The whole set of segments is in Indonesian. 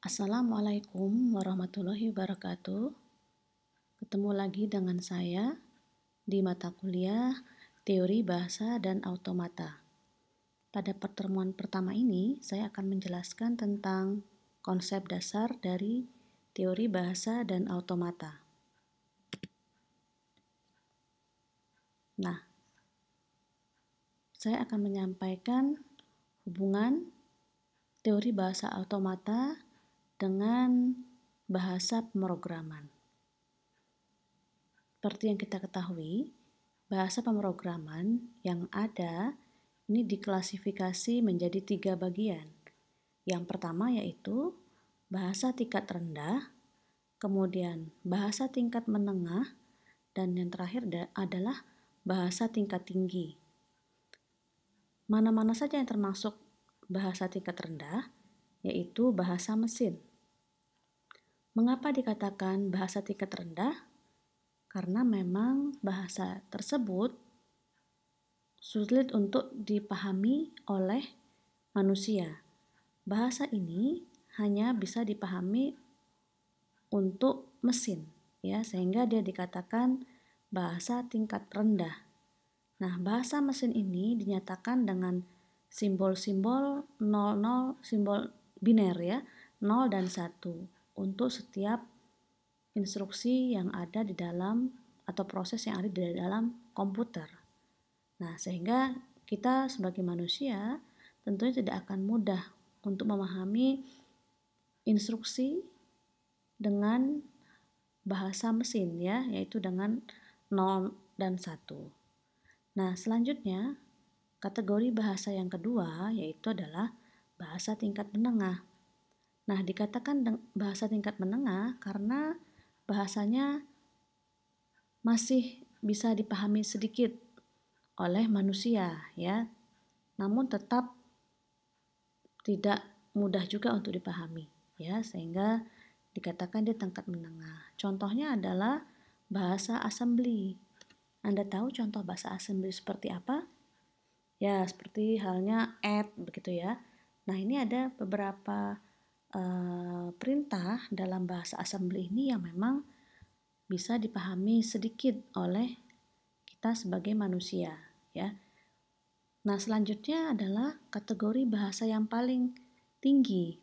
Assalamualaikum warahmatullahi wabarakatuh. Ketemu lagi dengan saya di mata kuliah Teori Bahasa dan Automata. Pada pertemuan pertama ini, saya akan menjelaskan tentang konsep dasar dari teori bahasa dan automata. Nah, saya akan menyampaikan hubungan teori bahasa automata dengan bahasa pemrograman. Seperti yang kita ketahui, bahasa pemrograman yang ada ini diklasifikasi menjadi 3 bagian. Yang pertama yaitu bahasa tingkat rendah, kemudian bahasa tingkat menengah, dan yang terakhir adalah bahasa tingkat tinggi. Mana-mana saja yang termasuk bahasa tingkat rendah, yaitu bahasa mesin. Mengapa dikatakan bahasa tingkat rendah? Karena memang bahasa tersebut sulit untuk dipahami oleh manusia. Bahasa ini hanya bisa dipahami untuk mesin, ya, sehingga dia dikatakan bahasa tingkat rendah. Nah, bahasa mesin ini dinyatakan dengan simbol-simbol 00, simbol biner ya, 0 dan 1 untuk setiap instruksi yang ada di dalam atau proses yang ada di dalam komputer. Nah, sehingga kita sebagai manusia tentunya tidak akan mudah untuk memahami instruksi dengan bahasa mesin ya, yaitu dengan 0 dan 1. Nah, selanjutnya kategori bahasa yang kedua yaitu adalah bahasa tingkat menengah. Nah, dikatakan bahasa tingkat menengah karena bahasanya masih bisa dipahami sedikit oleh manusia ya, namun tetap tidak mudah juga untuk dipahami ya, sehingga dikatakan dia tingkat menengah. Contohnya adalah bahasa assembly. Anda tahu contoh bahasa assembly seperti apa? Ya, seperti halnya add begitu ya. Nah, ini ada beberapa perintah dalam bahasa assembly ini yang memang bisa dipahami sedikit oleh kita sebagai manusia ya. Nah, selanjutnya adalah kategori bahasa yang paling tinggi.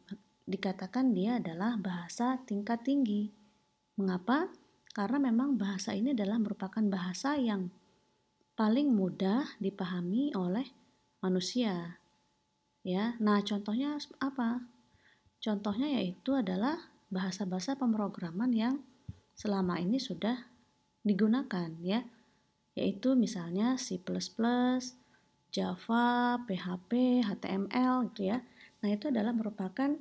Dikatakan dia adalah bahasa tingkat tinggi. Mengapa? Karena memang bahasa ini adalah merupakan bahasa yang paling mudah dipahami oleh manusia. Ya. Nah, contohnya apa? Contohnya yaitu adalah bahasa-bahasa pemrograman yang selama ini sudah digunakan ya, yaitu misalnya C++, Java, PHP, HTML gitu ya. Nah, itu adalah merupakan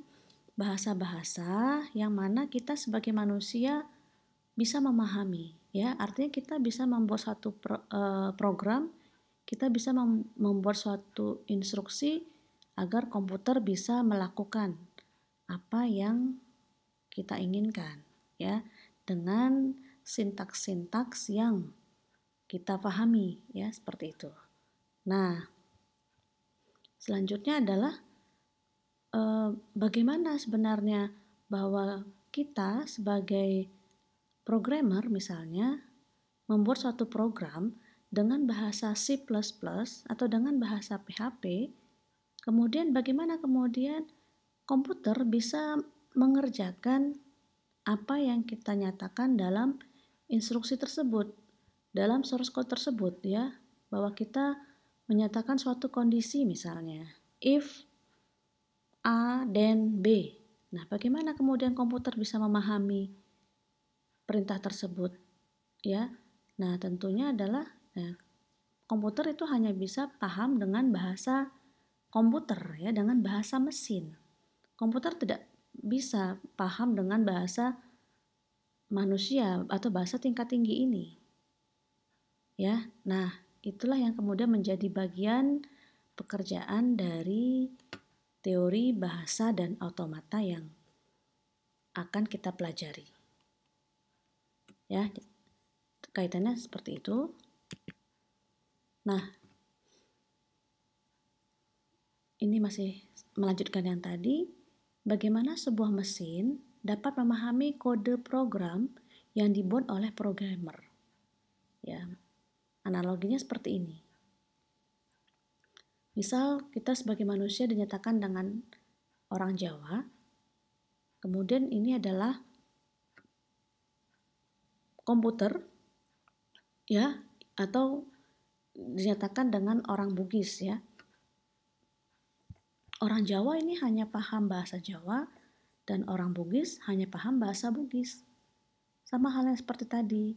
bahasa-bahasa yang mana kita sebagai manusia bisa memahami ya. Artinya kita bisa membuat suatu program, kita bisa membuat suatu instruksi agar komputer bisa melakukan apa yang kita inginkan ya, dengan sintaks-sintaks yang kita pahami ya, seperti itu. Nah, selanjutnya adalah bagaimana sebenarnya bahwa kita sebagai programmer misalnya membuat suatu program dengan bahasa C++ atau dengan bahasa PHP, kemudian bagaimana kemudian komputer bisa mengerjakan apa yang kita nyatakan dalam instruksi tersebut, dalam source code tersebut ya, bahwa kita menyatakan suatu kondisi misalnya if A dan B. Nah, bagaimana kemudian komputer bisa memahami perintah tersebut ya? Nah, tentunya adalah komputer itu hanya bisa paham dengan bahasa komputer ya, dengan bahasa mesin. Komputer tidak bisa paham dengan bahasa manusia atau bahasa tingkat tinggi ini. Ya. Nah, itulah yang kemudian menjadi bagian pekerjaan dari teori bahasa dan automata yang akan kita pelajari. Ya, kaitannya seperti itu. Nah, ini masih melanjutkan yang tadi. bagaimana sebuah mesin dapat memahami kode program yang dibuat oleh programmer. Ya, analoginya seperti ini. Misal kita sebagai manusia dinyatakan dengan orang Jawa, kemudian ini adalah komputer, ya, atau dinyatakan dengan orang Bugis, ya. Orang Jawa ini hanya paham bahasa Jawa dan orang Bugis hanya paham bahasa Bugis. Sama halnya seperti tadi,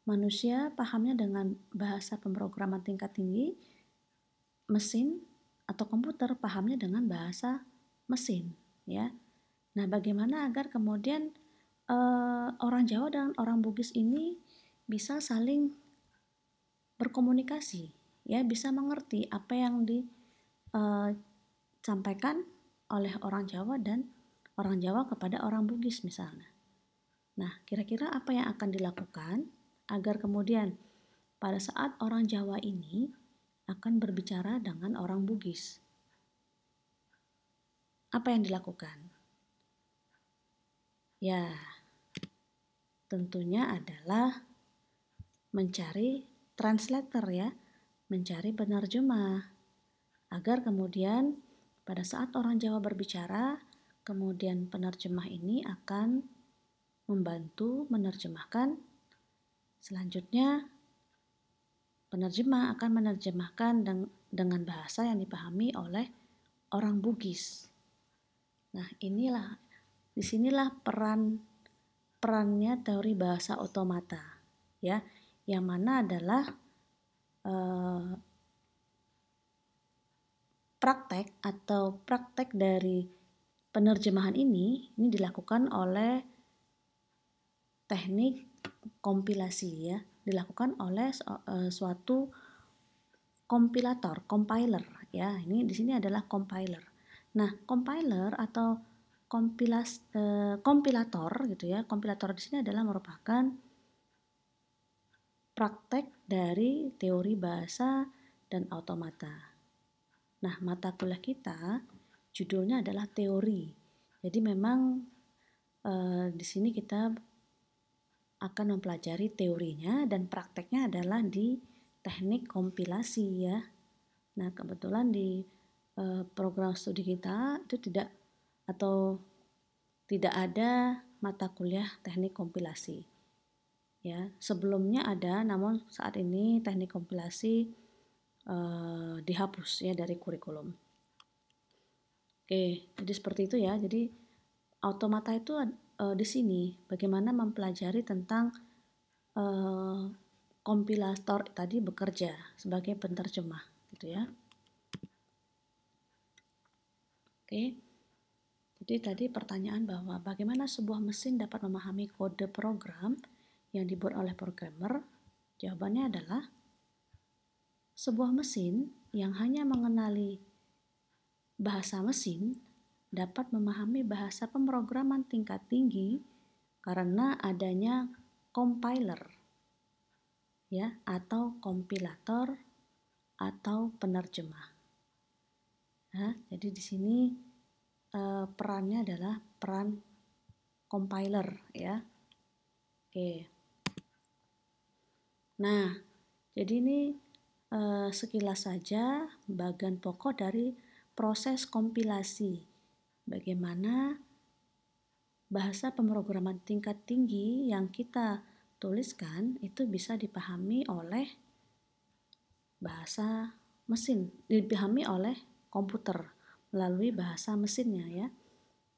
manusia pahamnya dengan bahasa pemrograman tingkat tinggi, mesin atau komputer pahamnya dengan bahasa mesin, ya. Nah, bagaimana agar kemudian orang Jawa dan orang Bugis ini bisa saling berkomunikasi, ya, bisa mengerti apa yang disampaikan oleh orang Jawa dan orang Jawa kepada orang Bugis misalnya. Nah, kira-kira apa yang akan dilakukan agar kemudian pada saat orang Jawa ini akan berbicara dengan orang Bugis? Apa yang dilakukan? Ya, tentunya adalah mencari translator, ya, mencari penerjemah, agar kemudian pada saat orang Jawa berbicara, kemudian penerjemah ini akan membantu menerjemahkan. Selanjutnya, penerjemah akan menerjemahkan dengan bahasa yang dipahami oleh orang Bugis. Nah, disinilah perannya teori bahasa otomata, ya, yang mana adalah praktek dari penerjemahan ini dilakukan oleh teknik kompilasi, ya, dilakukan oleh suatu compiler, ya. Ini di sini adalah compiler. Nah, compiler atau kompilator gitu, ya. Kompilator di sini adalah merupakan praktek dari teori bahasa dan otomata. Nah, mata kuliah kita judulnya adalah teori. Jadi memang di sini kita akan mempelajari teorinya dan prakteknya adalah di teknik kompilasi, ya. Nah, kebetulan di program studi kita itu tidak ada mata kuliah teknik kompilasi. Ya, sebelumnya ada, namun saat ini teknik kompilasi dihapus, ya, dari kurikulum. Oke, jadi seperti itu, ya. Jadi otomata itu di sini bagaimana mempelajari tentang kompilator tadi bekerja sebagai penerjemah, gitu, ya. Oke. Jadi tadi pertanyaan bahwa bagaimana sebuah mesin dapat memahami kode program yang dibuat oleh programmer? Jawabannya adalah sebuah mesin yang hanya mengenali bahasa mesin dapat memahami bahasa pemrograman tingkat tinggi karena adanya compiler, ya, atau kompilator atau penerjemah. Nah, jadi di sini perannya adalah peran compiler, ya. Oke. Nah, jadi ini sekilas saja bagian pokok dari proses kompilasi. Bagaimana bahasa pemrograman tingkat tinggi yang kita tuliskan itu bisa dipahami oleh bahasa mesin, dipahami oleh komputer melalui bahasa mesinnya, ya.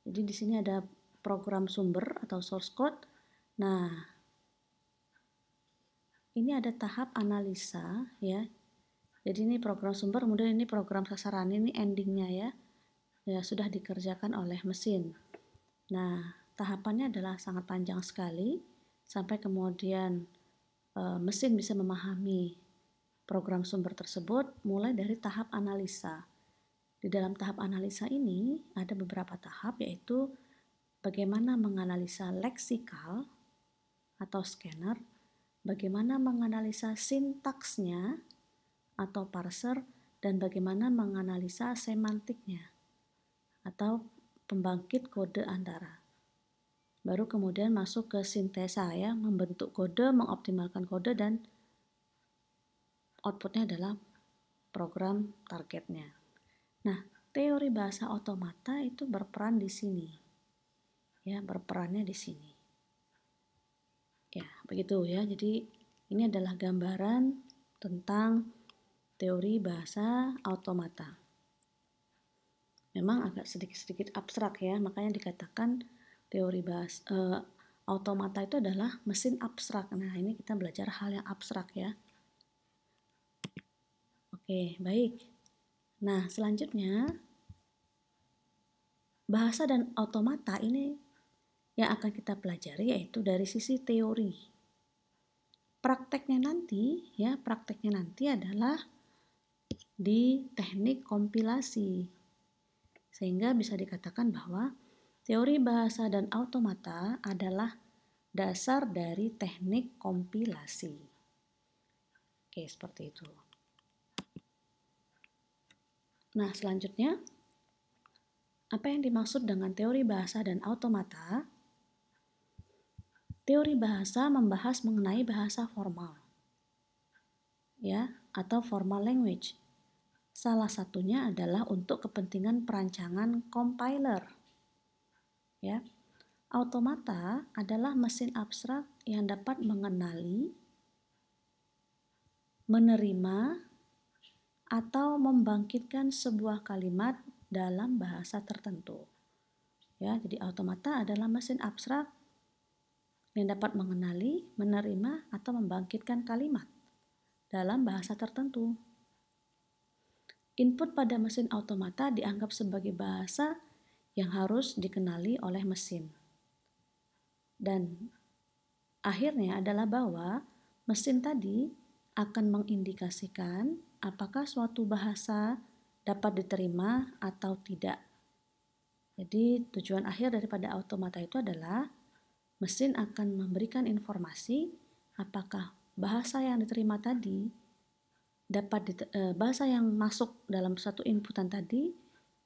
Jadi di sini ada program sumber atau source code. Nah, ini ada tahap analisa, ya. Jadi ini program sumber, kemudian ini program sasaran, ini endingnya, ya. Ya, sudah dikerjakan oleh mesin. Nah, tahapannya adalah sangat panjang sekali sampai kemudian mesin bisa memahami program sumber tersebut mulai dari tahap analisa. Di dalam tahap analisa ini ada beberapa tahap, yaitu bagaimana menganalisa leksikal atau scanner, bagaimana menganalisa sintaksnya atau parser, dan bagaimana menganalisa semantiknya atau pembangkit kode antara. Baru kemudian masuk ke sintesa ya, membentuk kode, mengoptimalkan kode, dan outputnya adalah program targetnya. Nah, teori bahasa otomata itu berperan di sini. Ya, berperannya di sini. Ya, begitu ya. Jadi ini adalah gambaran tentang teori bahasa otomata. Memang agak sedikit-sedikit abstrak ya, makanya dikatakan teori bahasa otomata itu adalah mesin abstrak. Nah, ini kita belajar hal yang abstrak ya. Oke, baik. Nah, selanjutnya bahasa dan otomata ini yang akan kita pelajari yaitu dari sisi teori. Prakteknya nanti adalah di teknik kompilasi. Sehingga bisa dikatakan bahwa teori bahasa dan automata adalah dasar dari teknik kompilasi. Oke, seperti itu. Nah, selanjutnya, apa yang dimaksud dengan teori bahasa dan automata? Teori bahasa membahas mengenai bahasa formal, ya, atau formal language. Salah satunya adalah untuk kepentingan perancangan compiler. Ya. Automata adalah mesin abstrak yang dapat mengenali, menerima, atau membangkitkan sebuah kalimat dalam bahasa tertentu. Ya, jadi automata adalah mesin abstrak yang dapat mengenali, menerima, atau membangkitkan kalimat dalam bahasa tertentu. Input pada mesin automata dianggap sebagai bahasa yang harus dikenali oleh mesin. Dan akhirnya adalah bahwa mesin tadi akan mengindikasikan apakah suatu bahasa dapat diterima atau tidak. Jadi tujuan akhir daripada automata itu adalah mesin akan memberikan informasi apakah bahasa yang diterima tadi bahasa yang masuk dalam satu inputan tadi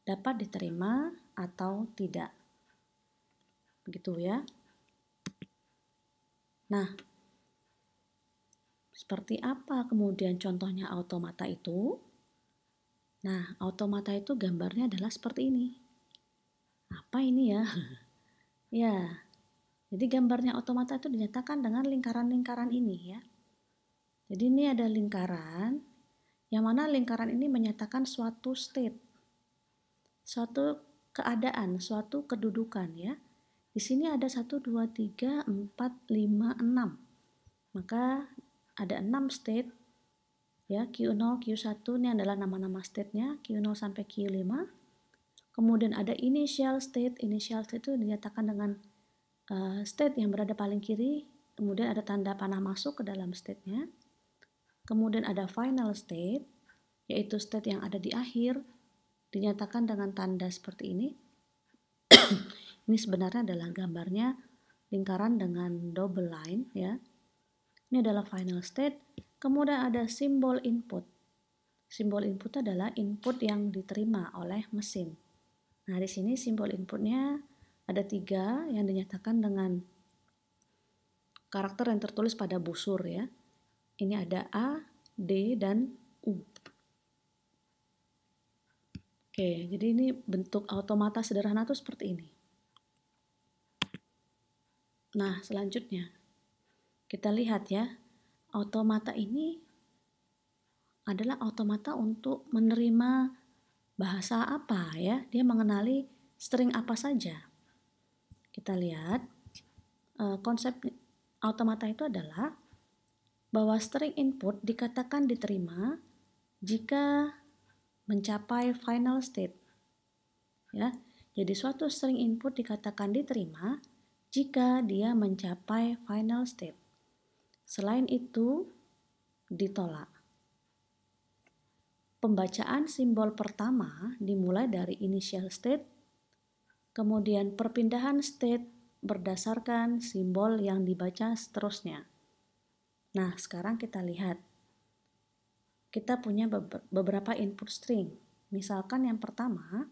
dapat diterima atau tidak. Begitu ya. Nah, seperti apa kemudian contohnya automata itu? Nah, automata itu gambarnya adalah seperti ini. Apa ini ya? Ya, jadi gambarnya automata itu dinyatakan dengan lingkaran-lingkaran ini ya. Jadi ini ada lingkaran, yang mana lingkaran ini menyatakan suatu state, suatu keadaan, suatu kedudukan ya. Di sini ada 1, 2, 3, 4, 5, 6. Maka ada 6 state ya, Q0, Q1 ini adalah nama-nama state-nya, Q0 sampai Q5. Kemudian ada initial state itu dinyatakan dengan state yang berada paling kiri, kemudian ada tanda panah masuk ke dalam state-nya. Kemudian ada final state, yaitu state yang ada di akhir, dinyatakan dengan tanda seperti ini. Ini sebenarnya adalah gambarnya lingkaran dengan double line ya. Ini adalah final state. Kemudian ada simbol input. Simbol input adalah input yang diterima oleh mesin. Nah, di sini simbol inputnya ada 3 yang dinyatakan dengan karakter yang tertulis pada busur ya. Ini ada A, D, dan U. Oke, jadi ini bentuk automata sederhana itu seperti ini. Nah, selanjutnya kita lihat ya, automata ini adalah automata untuk menerima bahasa apa ya, dia mengenali string apa saja. Kita lihat konsep automata itu adalah bahwa string input dikatakan diterima jika mencapai final state. Ya, jadi suatu string input dikatakan diterima jika dia mencapai final state. Selain itu, ditolak. Pembacaan simbol pertama dimulai dari initial state, kemudian perpindahan state berdasarkan simbol yang dibaca seterusnya. Nah, sekarang kita lihat. Kita punya beberapa input string. Misalkan yang pertama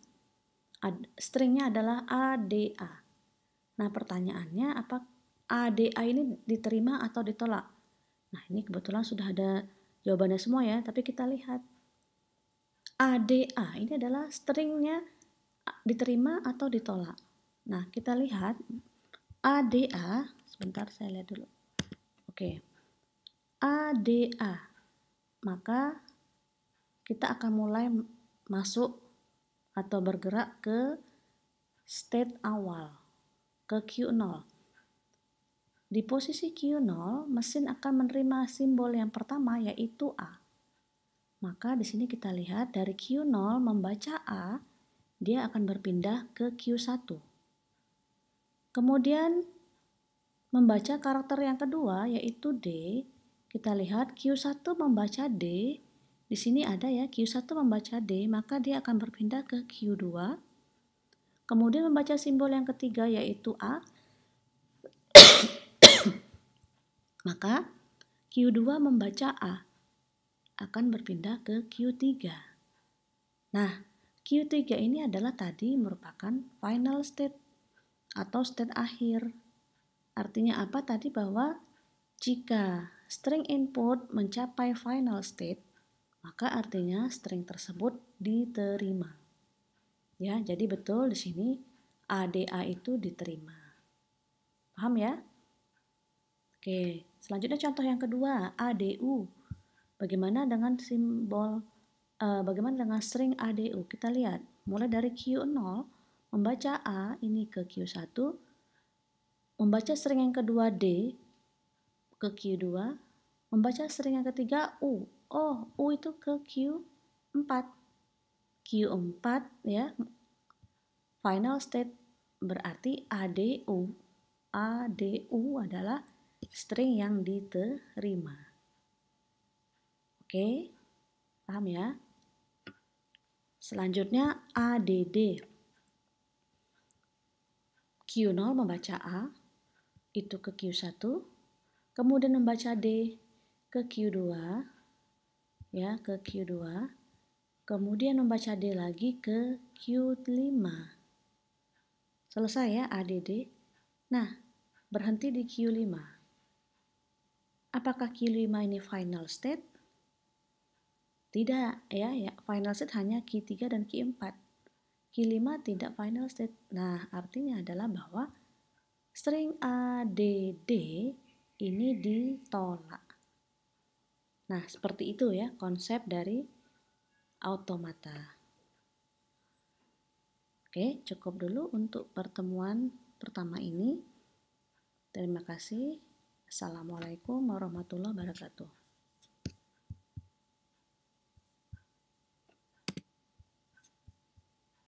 Stringnya adalah ADA. Nah, pertanyaannya apa ADA ini diterima atau ditolak? Nah, ini kebetulan sudah ada jawabannya semua ya, tapi kita lihat. ADA ini adalah stringnya diterima atau ditolak. Nah, kita lihat ADA, sebentar saya lihat dulu. Oke. ADA. Maka kita akan mulai masuk atau bergerak ke state awal, ke Q0. Di posisi Q0, mesin akan menerima simbol yang pertama yaitu A. Maka di sini kita lihat dari Q0 membaca A, dia akan berpindah ke Q1. Kemudian membaca karakter yang kedua yaitu D, kita lihat Q1 membaca D. Di sini ada ya, Q1 membaca D, maka dia akan berpindah ke Q2. Kemudian membaca simbol yang ketiga yaitu A, maka Q2 membaca A, akan berpindah ke Q3. Nah, Q3 ini adalah tadi merupakan final state atau state akhir. Artinya apa tadi? Bahwa jika string input mencapai final state, maka artinya string tersebut diterima. Ya, jadi betul di sini ADA itu diterima. Paham ya? Oke, selanjutnya contoh yang kedua, ADU. Bagaimana dengan bagaimana dengan string ADU? Kita lihat, mulai dari Q0 membaca A ini ke Q1, membaca string yang kedua D ke Q2, membaca string yang ketiga U. Oh, U itu ke Q4. Q4 ya, final state berarti ADU. ADU adalah string yang diterima. Oke, paham ya? Selanjutnya ADD. Q0 membaca A, itu ke Q1, kemudian membaca D ke Q2, ya ke Q2, kemudian membaca D lagi ke Q5. Selesai ya ADD. Nah, berhenti di Q5. Apakah Q5 ini final state? Tidak ya, final state hanya Q3 dan Q4. Q5 tidak final state. Nah, artinya adalah bahwa string ADD ini ditolak. Nah, seperti itu ya konsep dari automata. Oke, cukup dulu untuk pertemuan pertama ini. Terima kasih. Assalamualaikum warahmatullahi wabarakatuh.